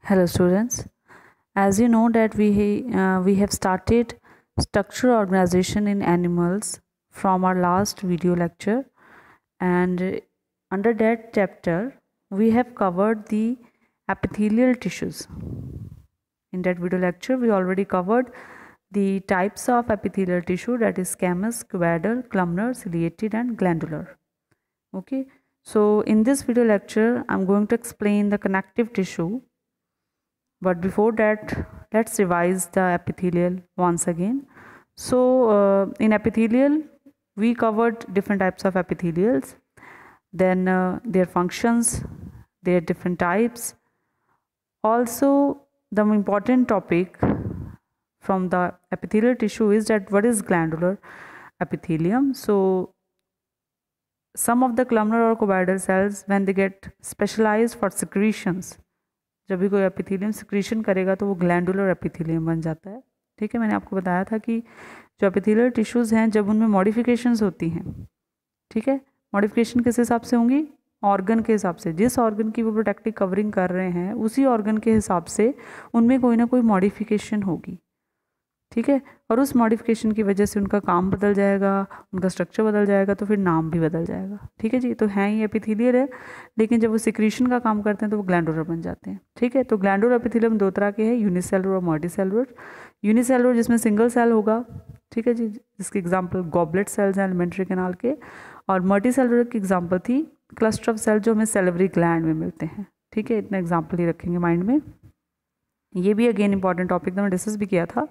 Hello students, as you know that we have started structural organization in animals from our last video lecture, and under that chapter we have covered the epithelial tissues. In that video lecture we already covered the types of epithelial tissue, that is squamous, cuboidal, columnar, ciliated and glandular. Okay, so in this video lecture I'm going to explain the connective tissue. But before that, let's revise the epithelial once again. So in epithelial, we covered different types of epithelials, then their functions, their different types. Also, the important topic from the epithelial tissue is that what is glandular epithelium. So some of the columnar or cuboidal cells, when they get specialized for secretions, जब भी कोई epithelium secretion करेगा तो वो glandular epithelium बन जाता है. ठीक है, मैंने आपको बताया था कि जो एपिथेलियल टिश्यूज़ हैं जब उनमें मॉडिफिकेशंस होती हैं, ठीक है, मॉडिफिकेशन किस हिसाब से होंगी, ऑर्गन के हिसाब से. जिस ऑर्गन की वो प्रोटेक्टिव कवरिंग कर रहे हैं उसी ऑर्गन के हिसाब से उनमें कोई ना कोई मॉडिफिकेशन होगी. ठीक है, और उस मॉडिफिकेशन की वजह से उनका काम बदल जाएगा, उनका स्ट्रक्चर बदल जाएगा, तो फिर नाम भी बदल जाएगा. ठीक है जी, तो हैं ये एपिथेलियल है, लेकिन जब वो सिक्रीशन का काम करते हैं तो वो ग्लैंडुलर बन जाते हैं. ठीक है, तो ग्लैंडुलर एपिथेलियम दो तरह के हैं, यूनिसेलुलर और मल्टीसेलुलर. यूनिसेलुलर जिसमें सिंगल सेल होगा, ठीक है जी, जिसकी एग्जाम्पल गॉबलेट सेल्स हैं एलिमेंट्री कैनाल के, और मल्टीसेलुलर की एग्जाम्पल थी क्लस्टर ऑफ सेल जो हमें सेलिवरी ग्लैंड में मिलते हैं. ठीक है, इतना एग्जाम्पल ही रखेंगे माइंड में. ये भी अगेन इंपॉर्टेंट टॉपिक था, मैंने डिस्कस भी किया था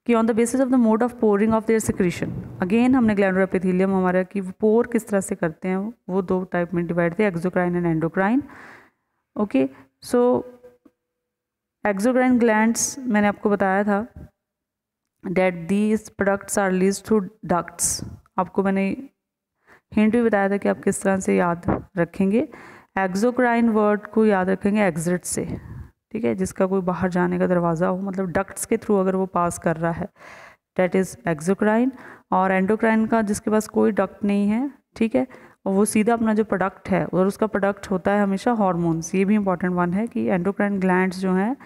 कि on the basis of the mode of pouring of their secretion. Again हमने ग्लैंडुलर एपिथेलियम हमारा कि वो पोर किस तरह से करते हैं, वो दो टाइप में डिवाइड थे, exocrine and endocrine. Okay, so exocrine glands मैंने आपको बताया था that these products are release through ducts. आपको मैंने हिंट भी बताया था कि आप किस तरह से याद रखेंगे. एक्सोक्राइन वर्ड को याद रखेंगे एग्जिट से. ठीक है, जिसका कोई बाहर जाने का दरवाज़ा हो, मतलब डक्ट्स के थ्रू अगर वो पास कर रहा है, डेट इज़ एक्सोक्राइन. और एंडोक्राइन का जिसके पास कोई डक्ट नहीं है, ठीक है, और वो सीधा अपना जो प्रोडक्ट है, और उसका प्रोडक्ट होता है हमेशा हार्मोन्स. ये भी इंपॉर्टेंट वन है कि एंडोक्राइन ग्लैंड्स जो हैं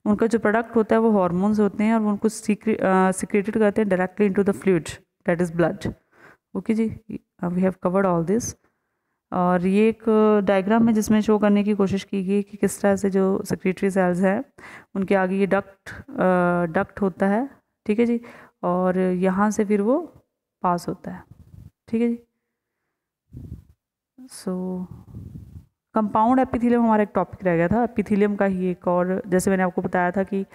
उनका जो प्रोडक्ट होता है वो हार्मोन्स होते हैं, और वो उनको सिक्रेटेड करते हैं directly into the fluid, that is blood. Okay जी, we have covered all this. और ये एक डायग्राम में जिसमें शो करने की कोशिश की गई कि किस तरह से जो सेक्रेटरी सेल्स हैं उनके आगे ये डक्ट होता है. ठीक है जी, और यहाँ से फिर वो पास होता है. ठीक है जी. सो कंपाउंड एपिथेलियम हमारा एक टॉपिक रह गया था. एपिथेलियम का ही एक, और जैसे मैंने आपको बताया था कि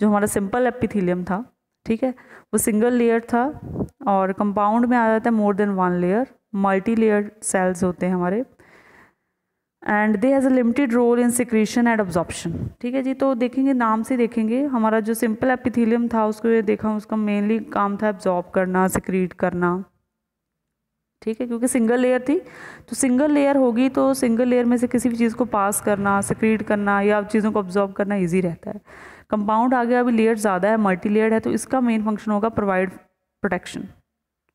जो हमारा सिंपल एपिथेलियम था, ठीक है, वो सिंगल लेयर था, और कंपाउंड में आ जाता है more than one layer. Multi layer cells होते हैं हमारे, and they has a limited role in secretion and absorption. ठीक है जी, तो देखेंगे नाम से देखेंगे, हमारा जो सिंपल एपिथेलियम था उसको ये देखा, उसका मेनली काम था एब्जॉर्ब करना, सिक्रीट करना. ठीक है, क्योंकि सिंगल लेयर थी, तो सिंगल लेयर होगी तो सिंगल लेयर में से किसी भी चीज़ को पास करना, सिक्रीट करना या चीज़ों को ऑब्जॉर्ब करना ईजी रहता है. कंपाउंड आ गया, अभी लेयर ज़्यादा है, मल्टी लेयर है, तो इसका मेन फंक्शन होगा प्रोवाइड प्रोटेक्शन.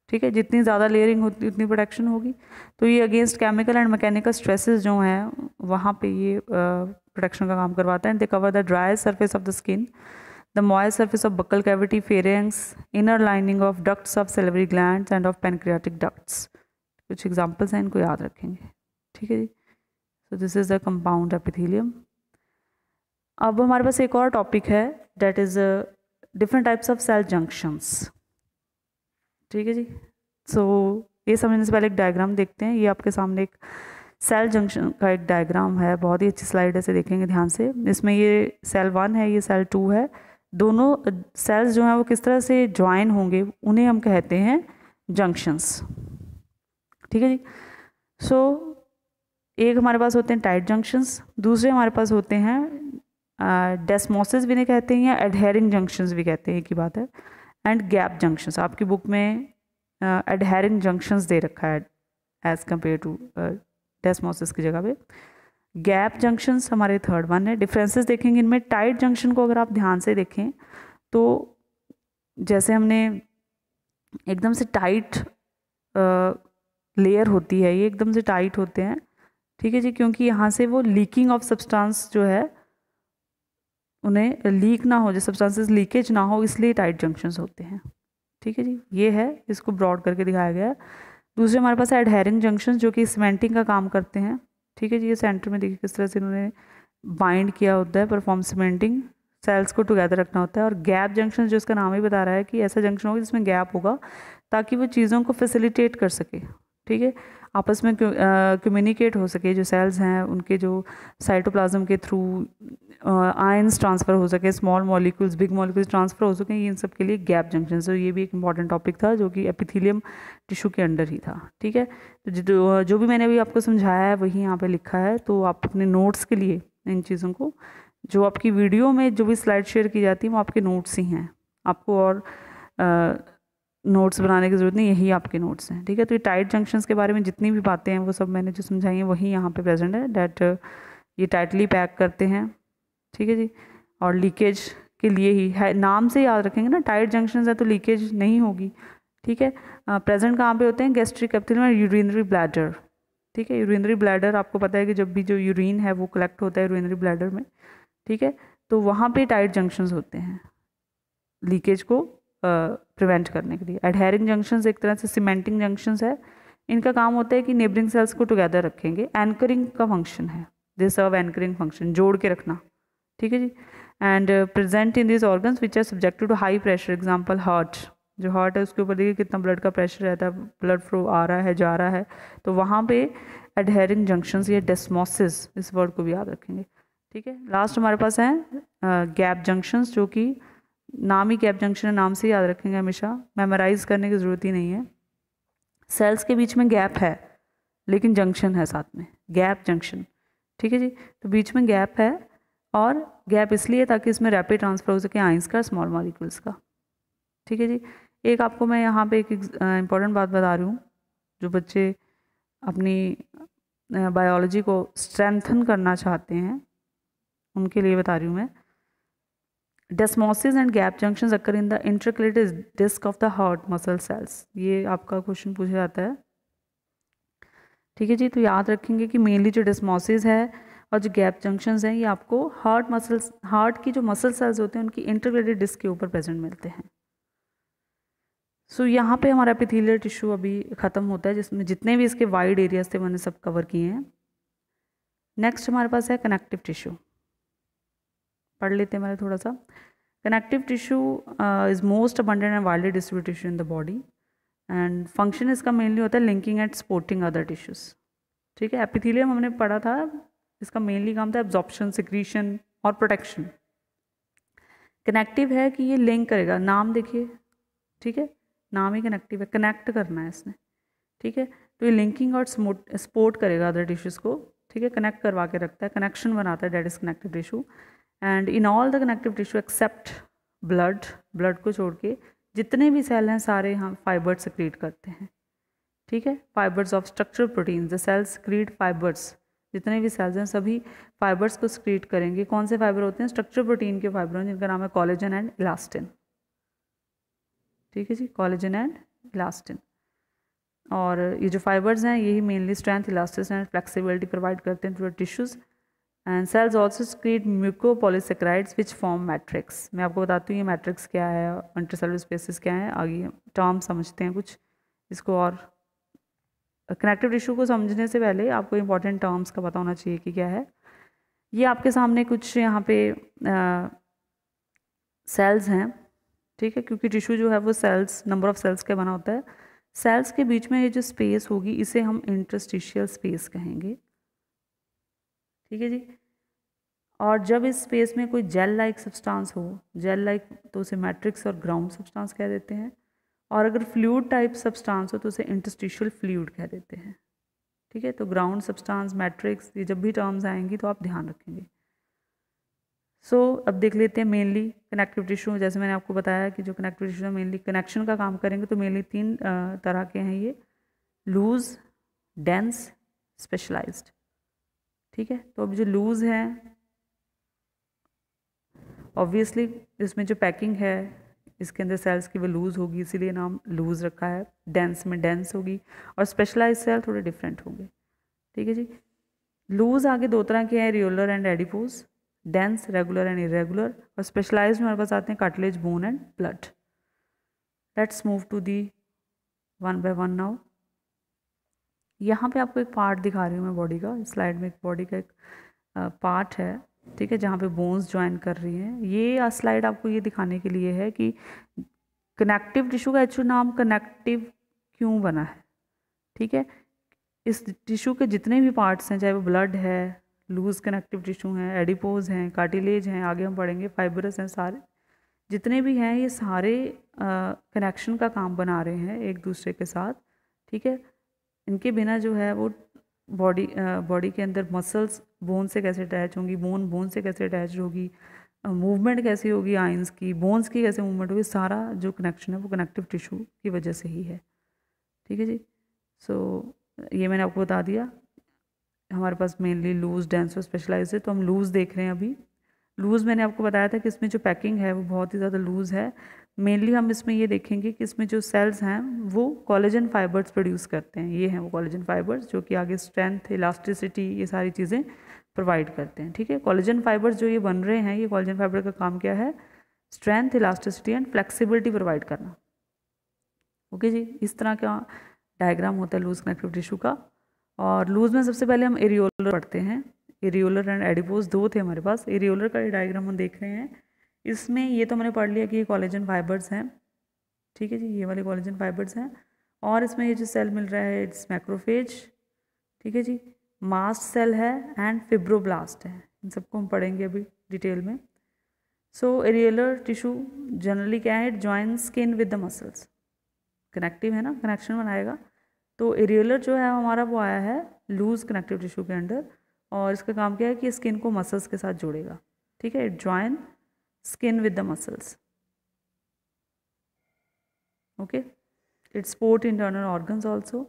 ठीक है, जितनी ज़्यादा लेयरिंग होती उतनी प्रोटेक्शन होगी. तो ये against chemical and mechanical stresses जो हैं वहाँ पे ये प्रोटेक्शन का काम करवाता है. They cover the dry surface of the skin, the moist surface of buccal cavity, pharynx, inner lining of ducts of salivary glands and of pancreatic ducts. कुछ एग्जाम्पल्स हैं, इनको याद रखेंगे. ठीक है जी, so this is the compound epithelium. अब हमारे पास एक और टॉपिक है, that is different types of cell junctions. ठीक है जी, सो ये समझने से पहले एक डायग्राम देखते हैं. ये आपके सामने एक सेल जंक्शन का एक डायग्राम है, बहुत ही अच्छी स्लाइड है, इसे देखेंगे ध्यान से. इसमें ये सेल 1 है, ये सेल 2 है. दोनों सेल्स जो हैं वो किस तरह से ज्वाइन होंगे उन्हें हम कहते हैं जंक्शंस. ठीक है जी, सो एक हमारे पास होते हैं टाइट जंक्शंस, दूसरे हमारे पास होते हैं डेस्मोसिस भी नहीं कहते हैं, या एडहेरिंग जंक्शंस भी कहते हैं, एक ही बात है, एंड गैप जंक्शंस. आपकी बुक में एडहेरिंग जंक्शंस दे रखा है एज कंपेयर टू डेस्मोसिस की जगह पे. गैप जंक्शंस हमारे थर्ड वन है. डिफरेंसेस देखेंगे इनमें. टाइट जंक्शन को अगर आप ध्यान से देखें तो जैसे हमने एकदम से टाइट लेयर होती है, ये एकदम से टाइट होते हैं. ठीक है जी, क्योंकि यहाँ से वो लीकिंग ऑफ सब्सटेंस जो है उन्हें लीक ना हो, जो सब्सटेंसेस लीकेज ना हो, इसलिए टाइट जंक्शंस होते हैं। ठीक है जी, ये है, इसको ब्रॉड करके दिखाया गया है। दूसरे हमारे पास एडहेरिंग जंक्शंस जो कि सीमेंटिंग का काम करते हैं। ठीक है जी, ये सेंटर में देखिए किस तरह से इन्होंने बाइंड किया होता है, परफॉर्म सीमेंटिंग, सेल्स को टुगेदर रखना होता है। और गैप जंक्शन जो इसका नाम ही बता रहा है कि ऐसा जंक्शन होगा जिसमें गैप होगा ताकि वो चीज़ों को फैसिलिटेट कर सके। ठीक है, आपस में कम्युनिकेट हो सके, जो सेल्स हैं उनके जो साइटोप्लाज्म के थ्रू आयंस ट्रांसफ़र हो सके, small molecules big molecules transfer हो सके, इन सब के लिए गैप जंक्शन। तो ये भी एक इंपॉर्टेंट टॉपिक था जो कि एपिथेलियम टिश्यू के अंडर ही था। ठीक है, तो जो भी मैंने अभी आपको समझाया है वही यहाँ पे लिखा है, तो आप अपने नोट्स के लिए इन चीज़ों को, जो आपकी वीडियो में जो भी स्लाइड शेयर की जाती है वो आपके नोट्स ही हैं, आपको और नोट्स बनाने की ज़रूरत नहीं, यही आपके नोट्स हैं। ठीक है, तो ये टाइट जंक्शंस के बारे में जितनी भी बातें हैं वो सब मैंने जो समझाई हैं वही यहाँ पे प्रेजेंट है। डैट ये टाइटली पैक करते हैं। ठीक है जी, और लीकेज के लिए ही है, नाम से याद रखेंगे ना, टाइट जंक्शंस है तो लीकेज नहीं होगी। ठीक है, प्रेजेंट कहाँ पे होते हैं, गैस्ट्रिक एपिथेलियम और यूरिनरी ब्लैडर। ठीक है, यूरिनरी ब्लैडर आपको पता है कि जब भी जो यूरिन है वो कलेक्ट होता है यूरिनरी ब्लैडर में। ठीक है, तो वहाँ पे टाइट जंक्शंस होते हैं लीकेज को प्रिवेंट करने के लिए। एडहेरिंग जंक्शंस एक तरह से सीमेंटिंग जंक्शंस है, इनका काम होता है कि नेबरिंग सेल्स को टुगेदर रखेंगे। एंकरिंग का फंक्शन है, दे सर्व एंकरिंग फंक्शन, जोड़ के रखना। ठीक है जी, and present in this organs which are subjected to high pressure, example heart. जो हार्ट है उसके ऊपर देखिए कितना ब्लड का प्रेशर रहता है, ब्लड फ्लो आ रहा है जा रहा है, तो वहाँ पे एडहेरिंग जंक्शंस या डेस्मोसिस, इस वर्ड को भी याद रखेंगे। ठीक है, लास्ट हमारे पास है गैप जंक्शंस, जो कि नाम ही गैप जंक्शन है, नाम से याद रखेंगे हमेशा, मेमोराइज करने की ज़रूरत ही नहीं है। सेल्स के बीच में गैप है लेकिन जंक्शन है साथ में, गैप जंक्शन। ठीक है जी, तो बीच में गैप है, और गैप इसलिए ताकि इसमें रैपिड ट्रांसफर हो सके आइंस का, स्मॉल मॉलिक्यूल्स का। ठीक है जी, एक आपको मैं यहाँ पे एक इम्पॉर्टेंट बात बता रही हूँ, जो बच्चे अपनी बायोलॉजी को स्ट्रेंथन करना चाहते हैं उनके लिए बता रही हूँ मैं। Desmosomes and gap junctions occur in the intercalated disc of the heart muscle cells, ये आपका क्वेश्चन पूछा जाता है। ठीक है जी, तो याद रखेंगे कि मेनली जो डेस्मोसिस है और जो गैप जंक्शंस हैं ये आपको हार्ट की जो मसल सेल्स होते हैं उनकी इंटरकलेटेड डिस्क के ऊपर प्रेजेंट मिलते हैं। सो यहाँ पे हमारा एपिथेलियल टिश्यू अभी ख़त्म होता है, जिसमें जितने भी इसके वाइड एरियाज थे मैंने सब कवर किए हैं। नेक्स्ट हमारे पास है कनेक्टिव टिश्यू, पढ़ लेते हैं मैंने थोड़ा सा। Connective tissue is most abundant and widely distributed tissue in the body, and function इसका मेनली होता है linking and supporting other tissues. ठीक है, एपिथेलियम हमने पढ़ा था, इसका मेनली काम था एब्जॉर्प्शन, सिक्रीशन और प्रोटेक्शन। कनेक्टिव है कि ये लिंक करेगा, नाम देखिए। ठीक है, नाम ही कनेक्टिव है, कनेक्ट करना है इसने। ठीक है, तो ये लिंकिंग और सपोर्ट करेगा अदर टिश्यूज़ को। ठीक है, कनेक्ट करवा के रखता है, कनेक्शन बनाता है, that is connective tissue. And in all the connective tissue except blood को छोड़ के जितने भी सेल हैं सारे यहाँ फाइबर्स सेक्रीट करते हैं। ठीक है, fibres of structural proteins, the cells secrete fibres, जितने भी सेल्स हैं सभी फाइबर्स को सेक्रीट करेंगे। कौन से फाइबर होते हैं, स्ट्रक्चरल प्रोटीन के फाइबर हैं, जिनका नाम है कोलेजन एंड इलास्टिन। ठीक है जी, कोलेजन एंड इलास्टिन। और ये जो फाइबर्स हैं यही mainly strength, elasticity and flexibility provide करते हैं to tissues. And cells also secrete mucopolysaccharides which form matrix. मैं आपको बताती हूँ ये मैट्रिक्स क्या है, इंटरसेलुलर स्पेसिस क्या है, आगे टर्म समझते हैं कुछ इसको। और कनेक्टिव टिश्यू को समझने से पहले आपको इंपॉर्टेंट टर्म्स का पता होना चाहिए कि क्या है। ये आपके सामने कुछ यहाँ पे सेल्स हैं। ठीक है, क्योंकि टिश्यू जो है वो सेल्स, नंबर ऑफ सेल्स का बना होता है। सेल्स के बीच में ये जो स्पेस होगी इसे हम इंटरस्टिशियल स्पेस कहेंगे। ठीक है जी, और जब इस स्पेस में कोई जेल लाइक सब्सटेंस हो, जेल लाइक तो उसे मैट्रिक्स और ग्राउंड सब्सटेंस कह देते हैं, और अगर फ्लूइड टाइप सब्सटेंस हो तो उसे इंटरस्टिशियल फ्लूइड कह देते हैं। ठीक है, तो ग्राउंड सब्सटेंस, मैट्रिक्स, ये जब भी टर्म्स आएंगी तो आप ध्यान रखेंगे। अब देख लेते हैं मेनली कनेक्टिव टिश्यू। जैसे मैंने आपको बताया कि जो कनेक्टिव टिश्यू है मेनली कनेक्शन का काम करेंगे, तो मेनली 3 तरह के हैं ये, लूज, डेंस, स्पेशलाइज्ड। ठीक है, तो अब जो लूज है ऑब्वियसली इसमें जो पैकिंग है इसके अंदर सेल्स की वो लूज होगी, इसीलिए नाम लूज रखा है। डेंस में डेंस होगी, और स्पेशलाइज सेल थोड़े डिफरेंट होंगे। ठीक है जी, लूज आगे 2 तरह के हैं, areolar and adipose. Dense, regular and irregular. और स्पेशलाइज्ड में हमारे पास आते हैं cartilage, bone and blood. Let's move to the one by one now. यहाँ पे आपको एक पार्ट दिखा रही हूँ मैं बॉडी का, स्लाइड में एक बॉडी का एक पार्ट है, ठीक है, जहाँ पे बोन्स ज्वाइन कर रही हैं। ये स्लाइड आपको ये दिखाने के लिए है कि कनेक्टिव टिश्यू का एक्चुअल नाम कनेक्टिव क्यों बना है, ठीक है। इस टिश्यू के जितने भी पार्ट्स हैं, चाहे वो ब्लड है, लूज कनेक्टिव टिश्यू हैं, एडिपोज हैं, कार्टिलेज हैं, आगे हम पढ़ेंगे फाइबरस हैं, सारे जितने भी हैं ये सारे कनेक्शन का काम बना रहे हैं एक दूसरे के साथ, ठीक है। इनके बिना जो है वो बॉडी के अंदर मसल्स बोन से कैसे अटैच होंगी, बोन से कैसे अटैच होगी, मूवमेंट कैसी होगी आइंस की, बोन्स की कैसे मूवमेंट होगी, सारा जो कनेक्शन है वो कनेक्टिव टिश्यू की वजह से ही है, ठीक है जी। सो ये मैंने आपको बता दिया। हमारे पास मेनली लूज, डेंस और स्पेशलाइज्ड है, तो हम लूज देख रहे हैं अभी। लूज़ मैंने आपको बताया था कि इसमें जो पैकिंग है वो बहुत ही ज़्यादा लूज़ है। मेनली हम इसमें ये देखेंगे कि इसमें जो सेल्स हैं वो कोलेजन फाइबर्स प्रोड्यूस करते हैं। ये हैं वो कोलेजन फाइबर्स जो कि आगे स्ट्रेंथ, इलास्टिसिटी, ये सारी चीज़ें प्रोवाइड करते हैं, ठीक है। कोलेजन फाइबर्स जो ये बन रहे हैं, ये कोलेजन फाइबर का काम क्या है? Strength, elasticity and flexibility provide करना। ओके जी, इस तरह का डायग्राम होता है लूज कनेक्टिव टिश्यू का। और लूज में सबसे पहले हम एरियोलर पढ़ते हैं। एरियोलर एंड एडिपोज दो थे हमारे पास। एरियोलर का डायग्राम हम देख रहे हैं। इसमें ये तो मैंने पढ़ लिया कि ये कोलेजन फाइबर्स हैं, ठीक है जी, ये वाले कोलेजन फाइबर्स हैं। और इसमें ये जो सेल मिल रहा है इट्स मैक्रोफेज, ठीक है जी, मास्ट सेल है एंड फिब्रोब्लास्ट है। इन सबको हम पढ़ेंगे अभी डिटेल में। सो एरियोलर टिश्यू जनरली क्या है? It join skin with the muscles. Connective है ना, कनेक्शन बनाएगा। तो एरियोलर जो है हमारा वो आया है लूज कनेक्टिव टिश्यू के अंडर, और इसका काम क्या है कि स्किन को मसल्स के साथ जोड़ेगा, ठीक है। It join skin with the muscles, okay. It support internal organs also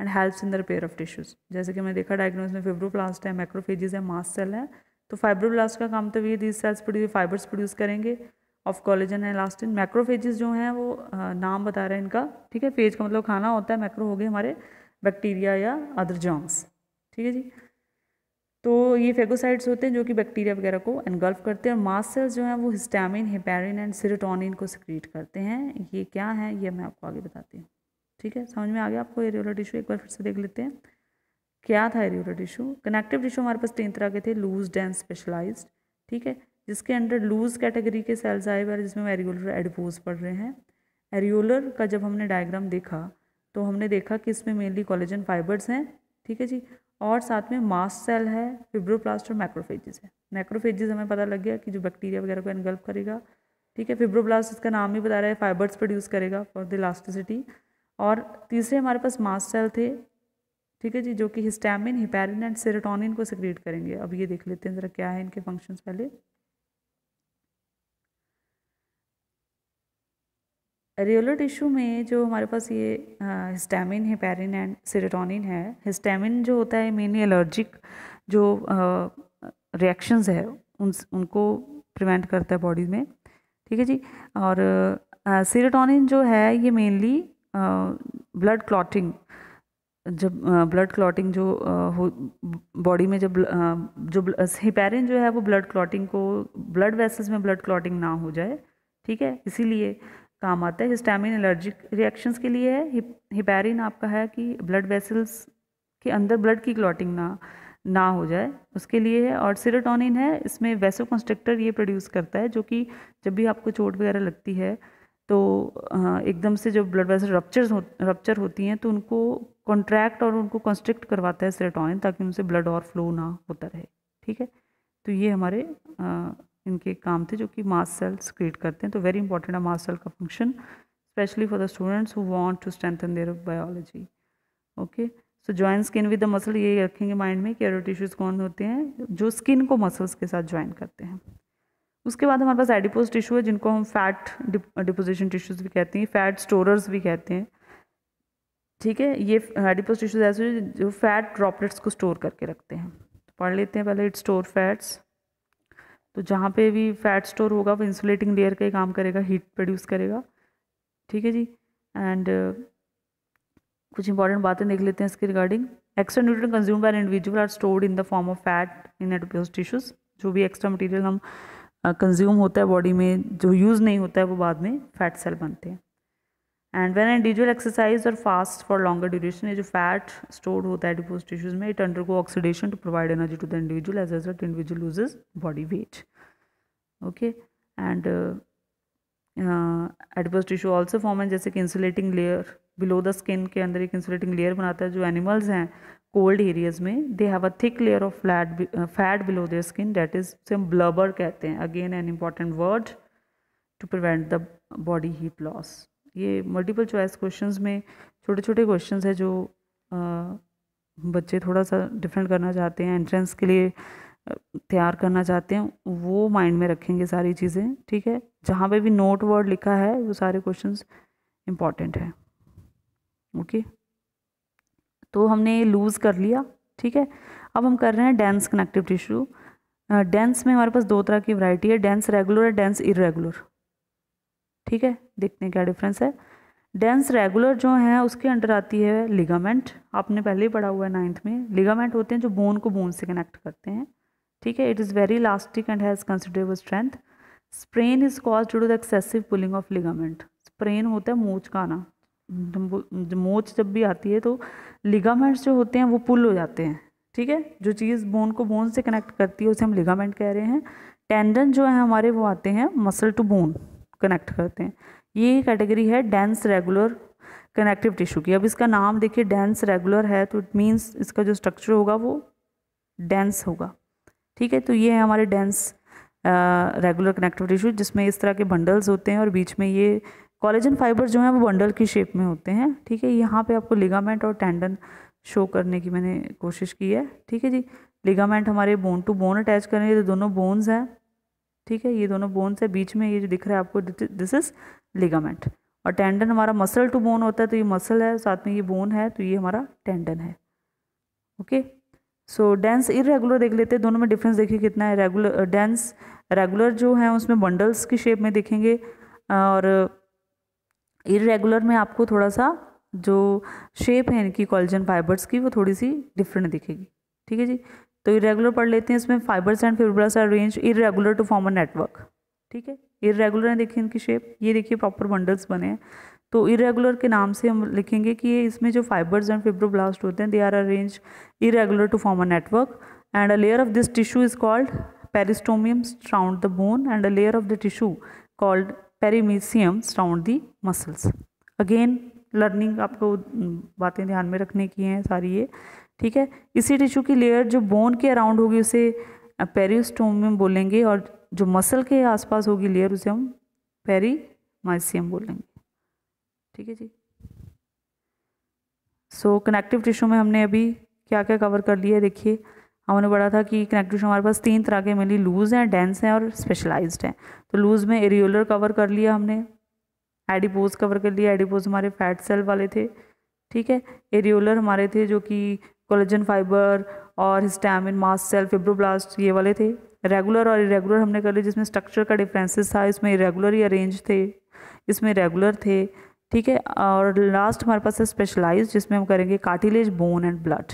and helps in the repair of tissues. जैसे कि मैं देखा डायग्नोस में फिब्रोब्लास्ट है, मैक्रोफेजेस है, मास्ट सेल है। तो फाइब्रोब्लास्ट का काम तो ये दीज सेल्स फाइबर्स प्रोड्यूस करेंगे of collagen and elastin. Macrophages जो हैं वो नाम बता रहे हैं इनका, ठीक है। फेज का मतलब खाना होता है, मैक्रो हो गए हमारे बैक्टीरिया या अदर जर्म्स, ठीक है जी। तो ये फेगोसाइट्स होते हैं जो कि बैक्टीरिया वगैरह को एनगल्फ करते हैं। और मास्ट सेल्स जो हैं वो हिस्टामिन, हेपेरिन एंड सेरोटोनिन को सिक्रीट करते हैं। ये क्या है ये मैं आपको आगे बताती हूँ, ठीक है। समझ में आ गया आपको? एरियोलर टिश्यू एक बार फिर से देख लेते हैं क्या था एरियोलर टिश्यू। कनेक्टिव टिश्यू हमारे पास 3 तरह के थे, लूज, डेंस, स्पेशलाइज्ड, ठीक है। जिसके अंडर लूज कैटेगरी के सेल्स आए हुए जिसमें हम एरियोलर एडिपोज पढ़ रहे हैं। एरियोलर का जब हमने डायग्राम देखा तो हमने देखा कि इसमें मेनली कोलेजन फाइबर्स हैं, ठीक है जी, और साथ में मास्ट सेल है, फिब्रोब्लास्ट और मैक्रोफेजेस है। मैक्रोफेजेस हमें पता लग गया कि जो बैक्टीरिया वगैरह को एनगल्फ करेगा, ठीक है। फिब्रोब्लास्ट इसका नाम ही बता रहा है, फाइबर्स प्रोड्यूस करेगा फॉर द इलास्टिसिटी। और तीसरे हमारे पास मास्ट सेल थे, ठीक है जी, जो कि हिस्टामिन, हेपेरिन एंड सेरोटोनिन को सिक्रीट करेंगे। अब ये देख लेते हैं ज़रा क्या है इनके फंक्शंस पहले। एरियोलर टिश्यू में जो हमारे पास ये हिस्टामिन, हेपेरिन एंड सेरोटोनिन है। हिस्टामिन जो होता है मेनली एलर्जिक जो रिएक्शंस है उनको प्रिवेंट करता है बॉडी में, ठीक है जी। और सेरोटोनिन जो है ये मेनली ब्लड क्लॉटिंग, जब ब्लड क्लॉटिंग जो हो बॉडी में, जब जो हेपेरिन जो है वो ब्लड क्लॉटिंग को, ब्लड वेसल्स में ब्लड क्लॉटिंग ना हो जाए, ठीक है, इसीलिए काम आता है। हिस्टामिन एलर्जिक रिएक्शंस के लिए है। हेपेरिन आपका है कि ब्लड वेसल्स के अंदर ब्लड की क्लॉटिंग ना हो जाए, उसके लिए है। और सेरोटोनिन है, इसमें वैसोकंस्ट्रिक्टर ये प्रोड्यूस करता है, जो कि जब भी आपको चोट वगैरह लगती है तो एकदम से जो ब्लड वेसल रप्चर होती हैं तो उनको कॉन्ट्रैक्ट और उनको कंस्ट्रिक्ट करवाता है सेरोटोनिन, ताकि उनसे ब्लड और फ्लो ना होता रहे, ठीक है। तो ये हमारे इनके काम थे जो कि मास्ट सेल्स क्रिएट करते हैं। तो वेरी इंपॉर्टेंट है मास्ट सेल का function, specially for the students who want to strengthen their biology, okay. So join skin with the muscle, ये रखेंगे माइंड में कि एरियोलर टिश्यूज कौन होते हैं? जो स्किन को मसल्स के साथ ज्वाइन करते हैं। उसके बाद हमारे पास एडिपोज टिश्यू है, जिनको हम फैट डिपोजिशन टिश्यूज भी कहते हैं, फैट स्टोरर्स भी कहते हैं, ठीक है। ये एडिपोज टिश्यूज ऐसे जो फैट ड्रॉपलेट्स को स्टोर करके रखते हैं। तो पढ़ लेते हैं पहले। इट स्टोर फैट्स, तो जहाँ पे भी फैट स्टोर होगा वो इंसुलेटिंग लेयर का ही काम करेगा, हीट प्रोड्यूस करेगा, ठीक है जी। एंड कुछ इंपॉर्टेंट बातें देख लेते हैं इसके regarding. Extra nutrient consumed by an individual are stored in the form of fat in adipose tissues. जो भी एक्स्ट्रा मटेरियल हम कंज्यूम होता है बॉडी में, जो यूज़ नहीं होता है, वो बाद में फैट सेल बनते हैं। एंड व्हेन इंडिविजुअल एक्सरसाइज और फास्ट फॉर लॉन्गर ड्यूरेशन, ये जो फैट स्टोर्ड होता है एडिपोज टिश्यूज में, it undergo oxidation to provide energy to the individual, as result individual loses body weight. Okay, and adipose tissue also form है जैसे कि insulating layer below the skin के अंदर एक इंसुलेटिंग लेयर बनाता है। जो एनिमल्स हैं कोल्ड एरियाज में, they have a thick layer of fat below their skin, that is से हम ब्लबर कहते हैं। Again an important word to prevent the body heat loss. ये मल्टीपल चॉइस क्वेश्चंस में छोटे छोटे क्वेश्चंस है जो बच्चे थोड़ा सा डिफरेंट करना चाहते हैं, एंट्रेंस के लिए तैयार करना चाहते हैं, वो माइंड में रखेंगे सारी चीज़ें, ठीक है। जहाँ पे भी नोट वर्ड लिखा है वो सारे क्वेश्चंस इम्पॉर्टेंट है। ओके, तो हमने लूज़ कर लिया, ठीक है। अब हम कर रहे हैं डेंस कनेक्टिव टिश्यू। डेंस में हमारे पास दो तरह की वैरायटी है, डेंस रेगुलर और डेंस इरेगुलर, ठीक है। देखते हैं क्या डिफरेंस है। डेंस रेगुलर जो है उसके अंडर आती है लिगामेंट, आपने पहले ही पढ़ा हुआ है 9th में। लिगामेंट होते हैं जो बोन को बोन से कनेक्ट करते हैं, ठीक है। It is very elastic and has considerable strength. Sprain is cause due to the excessive pulling of ligament. Sprain होता है मोच का आना, मोच जब भी आती है तो लिगामेंट्स जो होते हैं वो पुल हो जाते हैं, ठीक है। जो चीज़ बोन को बोन से कनेक्ट करती है उसे हम लिगामेंट कह रहे हैं। टेंडन जो है हमारे वो आते हैं मसल टू बोन कनेक्ट करते हैं। ये कैटेगरी है डेंस रेगुलर कनेक्टिव टिश्यू की। अब इसका नाम देखिए, डेंस रेगुलर है तो इट मीन्स इसका जो स्ट्रक्चर होगा वो डेंस होगा, ठीक है। तो ये है हमारे डेंस रेगुलर कनेक्टिव टिश्यू, जिसमें इस तरह के बंडल्स होते हैं और बीच में ये कोलेजन फाइबर जो हैं वो बंडल की शेप में होते हैं, ठीक है। यहाँ पे आपको लिगामेंट और टेंडन शो करने की मैंने कोशिश की है, ठीक है जी। लिगामेंट हमारे बोन टू बोन अटैच करेंगे तो दोनों बोन्स हैं, ठीक है। ये दोनों बोन्स है, बीच में ये जो दिख रहा है आपको दिस इज लिगामेंट। और टेंडन हमारा मसल टू बोन होता है, तो ये मसल है, साथ में ये बोन है, तो ये हमारा टेंडन है। ओके, सो डेंस इरेगुलर देख लेते हैं, दोनों में डिफरेंस देखिए कितना है। रेगुलर डेंस रेगुलर जो है उसमें बंडल्स की शेप में दिखेंगे, और इरेगुलर में आपको थोड़ा सा जो शेप है इनकी कोलेजन फाइबर्स की वो थोड़ी सी डिफरेंट दिखेगी, ठीक है जी। तो इरेगुलर पढ़ लेते हैं, इसमें fibres and fibrils are arranged irregular to form a network, ठीक है। इरेगुलर है, देखिए इनकी शेप, ये देखिए प्रॉपर बंडल्स बने हैं। तो इरेगुलर के नाम से हम लिखेंगे कि ये इसमें जो फाइबर्स एंड फिब्रोब्लास्ट होते हैं they are arranged irregular to form a network, and a layer of this tissue is called periosteum surround the bone, and a layer of the tissue called perimysium surround the muscles. Again learning आपको बातें ध्यान में रखने की हैं सारी ये, ठीक है। इसी टिश्यू की लेयर जो बोन के अराउंड होगी उसे पेरिस्टोमियम बोलेंगे, और जो मसल के आसपास होगी लेयर उसे हम पेरीमाइसियम बोलेंगे, ठीक है जी। सो कनेक्टिव टिश्यू में हमने अभी क्या क्या कवर कर लिया है, देखिए हमने पढ़ा था कि कनेक्टिव टिश्यू हमारे पास 3 तरह के मिली, लूज हैं, डेंस हैं और स्पेशलाइज्ड हैं। तो लूज में एरियोलर कवर कर लिया हमने, एडिपोज कवर कर लिया, एडिपोज हमारे फैट सेल वाले थे, ठीक है। एरियोलर हमारे थे जो कि कोलेजन फाइबर और हिस्टामिन मास्ट सेल फिब्रोब्लास्ट ये वाले थे। रेगुलर और इरेगुलर हमने कर लिया, जिसमें स्ट्रक्चर का डिफरेंसेस था, इसमें इरेगुलर ही अरेंज थे, इसमें रेगुलर थे, ठीक है। और लास्ट हमारे पास है स्पेशलाइज्ड, जिसमें हम करेंगे कार्टिलेज बोन एंड ब्लड,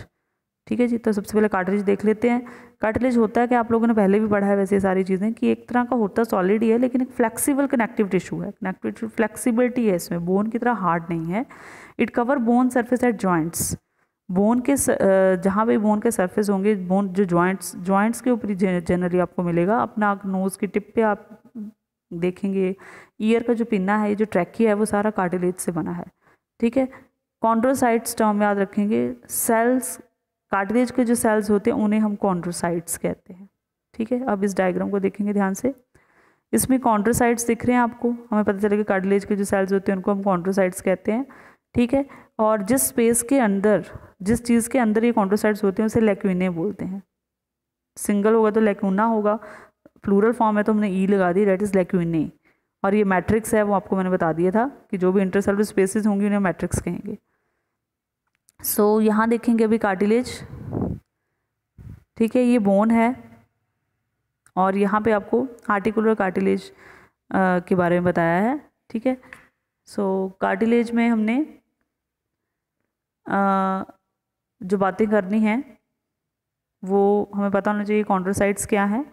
ठीक है जी। तो सबसे पहले कार्टिलेज देख लेते हैं। कार्टिलेज होता है कि आप लोगों ने पहले भी पढ़ा है वैसे सारी चीज़ें, कि एक तरह का होता सॉलिड ही है लेकिन एक फ्लेक्सिबल कनेक्टिव टिश्यू है। कनेक्टिव टिश्यू फ्लेक्सिबिलिटी है इसमें, बोन की तरह हार्ड नहीं है। It cover bone surface at joints, bone के जहाँ भी बोन के सरफेस होंगे, बोन जो जॉइंट्स के ऊपर जनरली आपको मिलेगा। अपना नोज़ की टिप पे आप देखेंगे ईयर का जो पिन्ना है, ये जो ट्रैकिया है वो सारा कार्टिलेज से बना है, ठीक है। कॉन्ड्रोसाइट्स टर्म याद रखेंगे, सेल्स कार्टिलेज के जो सेल्स होते हैं उन्हें हम कॉन्ड्रोसाइट्स कहते हैं, ठीक है। अब इस डायग्राम को देखेंगे ध्यान से, इसमें कॉन्ड्रोसाइट्स दिख रहे हैं आपको, हमें पता चलेगा कार्टिलेज के जो सेल्स होते हैं उनको हम कॉन्ड्रोसाइट्स कहते हैं, ठीक है। और जिस स्पेस के अंदर, जिस चीज़ के अंदर ये कॉन्ड्रोसाइट्स होते हैं उसे लैक्यूने बोलते हैं। सिंगल होगा तो लैक्यूना होगा, प्लूरल फॉर्म है तो हमने ई लगा दी, दैट इज लैक्यूने। और ये मैट्रिक्स है, वो आपको मैंने बता दिया था कि जो भी इंटरसेलुलर स्पेसिस होंगी उन्हें मैट्रिक्स कहेंगे। सो यहाँ देखेंगे अभी कार्टिलेज, ठीक है, ये बोन है, और यहाँ पे आपको आर्टिकुलर कार्टिलेज के बारे में बताया है, ठीक है। सो कार्टिलेज में हमने जो बातें करनी हैं वो हमें पता होना चाहिए, कॉन्ड्रोसाइट्स क्या है,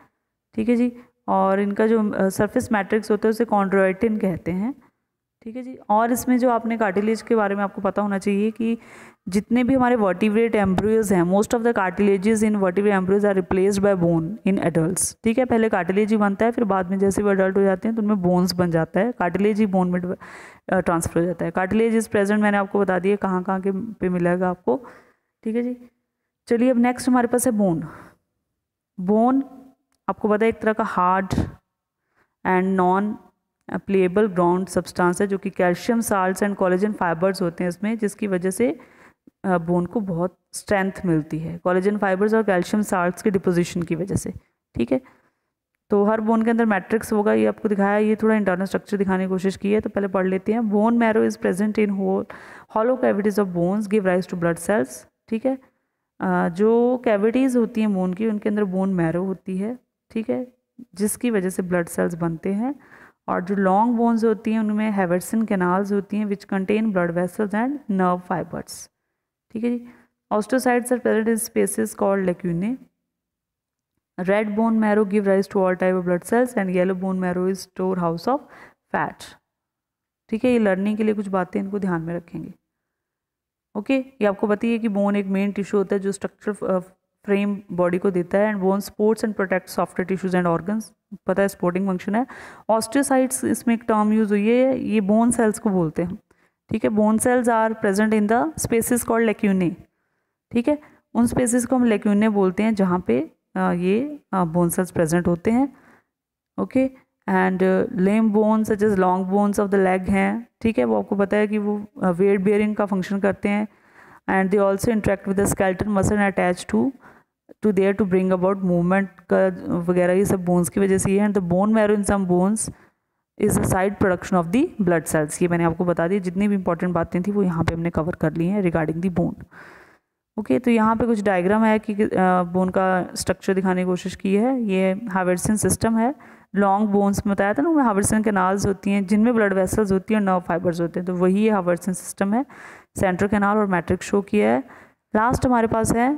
ठीक है जी। और इनका जो सरफेस मैट्रिक्स होता है उसे कॉन्ड्रोइटिन कहते हैं, ठीक है जी। और इसमें जो आपने कार्टिलेज के बारे में आपको पता होना चाहिए कि जितने भी हमारे वर्टिब्रेट एम्ब्रियोज हैं, most of the cartilages in vertebrate embryos are replaced by bone in adults, ठीक है। पहले कार्टिलेज ही बनता है, फिर बाद में जैसे वो एडल्ट हो जाते हैं तो उनमें बोन्स बन जाता है, कार्टिलेज ही बोन में ट्रांसफर हो जाता है। कार्टिलेज इज प्रेजेंट, मैंने आपको बता दिया कहाँ कहाँ के पे मिलेगा आपको, ठीक है जी। चलिए अब नेक्स्ट हमारे पास है बोन। बोन आपको पता है एक तरह का hard and non playable ground substance है, जो कि calcium salts and collagen fibres होते हैं इसमें, जिसकी वजह से बोन को बहुत स्ट्रेंथ मिलती है, कोलेजन फाइबर्स और कैल्शियम साल्ट्स के डिपोजिशन की वजह से, ठीक है। तो हर बोन के अंदर मैट्रिक्स होगा, ये आपको दिखाया, ये थोड़ा इंटरनल स्ट्रक्चर दिखाने की कोशिश की है, तो पहले पढ़ लेते हैं। Bone marrow is present in hollow cavities of bones give rise to blood cells, ठीक है। जो कैविटीज़ होती हैं बोन की, उनके अंदर बोन मैरो होती है, ठीक है, जिसकी वजह से ब्लड सेल्स बनते हैं। और जो लॉन्ग बोन्स होती हैं उनमें हैवर्सन कैनाल्स होती हैं which contain blood vessels and nerve fibres, ठीक है जी। Osteocytes are present in spaces called lacunae. Red bone marrow give rise to all type of blood cells and yellow bone marrow is store house of fat, ठीक है। ये learning के लिए कुछ बातें इनको ध्यान में रखेंगे, ओके। ये आपको बताइए कि बोन एक मेन टिश्यू होता है जो स्ट्रक्चर फ्रेम बॉडी को देता है, and bone supports and protect software tissues and organs, पता है सपोर्टिंग फंक्शन है। ऑस्टियोसाइट्स इसमें एक टर्म यूज हुई है, ये बोन सेल्स को बोलते हैं, ठीक है। Bone cells are present in the spaces called lacunae, ठीक है। उन स्पेसिस को हम लेक्यूने बोलते हैं जहाँ पे ये बोन सेल्स प्रेजेंट होते हैं, okay. And limb bones such as long bones of the leg हैं, ठीक है, वो आपको पता है कि वो वेट बेयरिंग का फंक्शन करते हैं, and they also interact with the skeleton muscle attach to their to bring about movement का वगैरह, ये सब बोन्स की वजह से ही है। And the bone marrow in some bones is the side production of the blood cells. ये मैंने आपको बता दी, जितनी भी इंपॉर्टेंट बातें थी वो यहाँ पे हमने कवर कर ली हैं रिगार्डिंग द बोन, ओके। तो यहाँ पे कुछ डायग्राम है कि बोन का स्ट्रक्चर दिखाने की कोशिश की है। ये हावर्सन सिस्टम है, लॉन्ग बोन्स में बताया था ना, उनमें हावर्सन कैनाल्स होती हैं जिनमें ब्लड वेसल्स होती हैं और नर्व फाइबर्स होते हैं, तो वही हावर्सन सिस्टम है। सेंट्रल कैनाल और मैट्रिक्स शो किया है। लास्ट हमारे पास है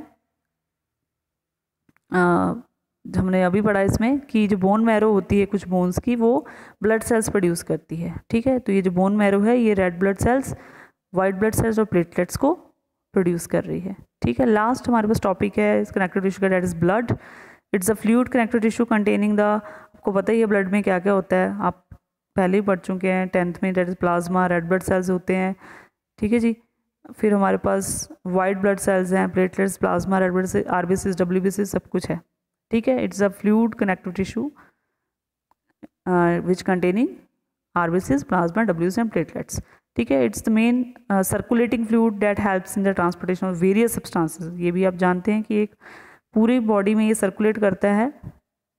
हमने अभी पढ़ा इसमें कि जो बोन मैरो होती है कुछ बोन्स की, वो ब्लड सेल्स प्रोड्यूस करती है, ठीक है। तो ये जो बोन मैरो है ये red blood sales, white blood sales और प्लेटलेट्स को प्रोड्यूस कर रही है, ठीक है। लास्ट हमारे पास टॉपिक है इस कनेक्टिव टिश्यू का, that is blood. It's a fluid connective tissue containing the, आपको पता ही है ब्लड में क्या क्या होता है, आप पहले ही पढ़ चुके हैं 10th में, that is plasma, red blood cells होते हैं, ठीक है जी। फिर हमारे पास वाइट ब्लड सेल्स हैं, platelets, plasma, red blood cells, RBCs, डब्ल्यूबीसीज, सब कुछ है, ठीक है। It's a fluid connective tissue which containing RBCs, plasma, डब्ल्यूबीसीज एंड प्लेटलेट्स, ठीक है। It's the main circulating fluid that helps in the transportation of various substances. ये भी आप जानते हैं कि एक पूरी बॉडी में ये सर्कुलेट करता है,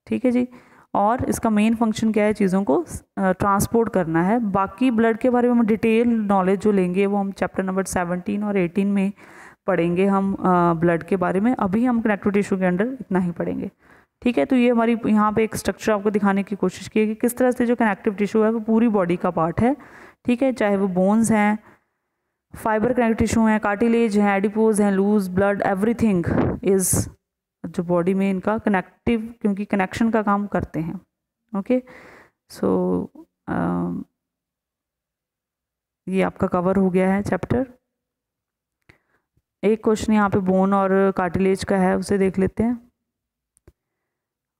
ठीक है जी। और इसका मेन फंक्शन क्या है, चीज़ों को ट्रांसपोर्ट करना है। बाकी ब्लड के बारे में हम डिटेल नॉलेज जो लेंगे वो हम चैप्टर नंबर 17 और 18 में पढ़ेंगे हम ब्लड के बारे में। अभी हम कनेक्टिव टिश्यू के अंडर इतना ही पढ़ेंगे, ठीक है। तो ये हमारी यहाँ पे एक स्ट्रक्चर आपको दिखाने की कोशिश की है कि किस तरह से जो कनेक्टिव टिश्यू है वो पूरी बॉडी का पार्ट है, ठीक है। चाहे वो बोन्स हैं, फाइबर कनेक्टिव टिश्यू हैं, कार्टिलेज हैं, एडिपोज हैं, लूज ब्लड, एवरीथिंग इज जो बॉडी में इनका कनेक्टिव, क्योंकि कनेक्शन का काम करते हैं, ओके। सो ये आपका कवर हो गया है चैप्टर। एक क्वेश्चन यहाँ पे बोन और कार्टिलेज का है, उसे देख लेते हैं।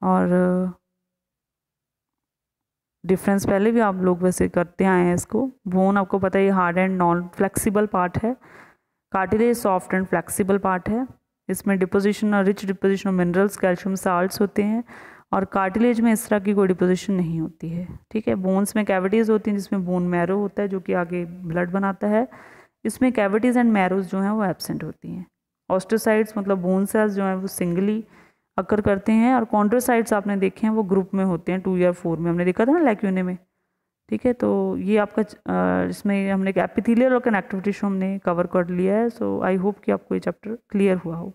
और डिफरेंस पहले भी आप लोग वैसे करते आए हैं इसको। बोन आपको पता है hard and non flexible part है, cartilage soft and flexible part है। इसमें डिपोजिशन और rich deposition of minerals, calcium salts होते हैं, और कार्टिलेज में इस तरह की कोई डिपोजिशन नहीं होती है, ठीक है। बोन्स में कैविटीज़ होती हैं जिसमें बोन मैरो होता है जो कि आगे ब्लड बनाता है। इसमें कैविटीज़ एंड मैरोज जो हैं वो एब्सेंट होती हैं। ऑस्टोसाइट्स मतलब बोन सेल्स जो हैं वो सिंगली अकर करते हैं, और कॉन्ड्रोसाइट्स आपने देखे हैं वो ग्रुप में होते हैं, 2 या 4 में हमने देखा था ना लैक्यूने में, ठीक है। तो ये आपका इसमें हमने एपिथेलियल और कनेक्टिव टिश्यू हमने कवर कर लिया है। सो आई होप कि आपको ये चैप्टर क्लियर हुआ हो।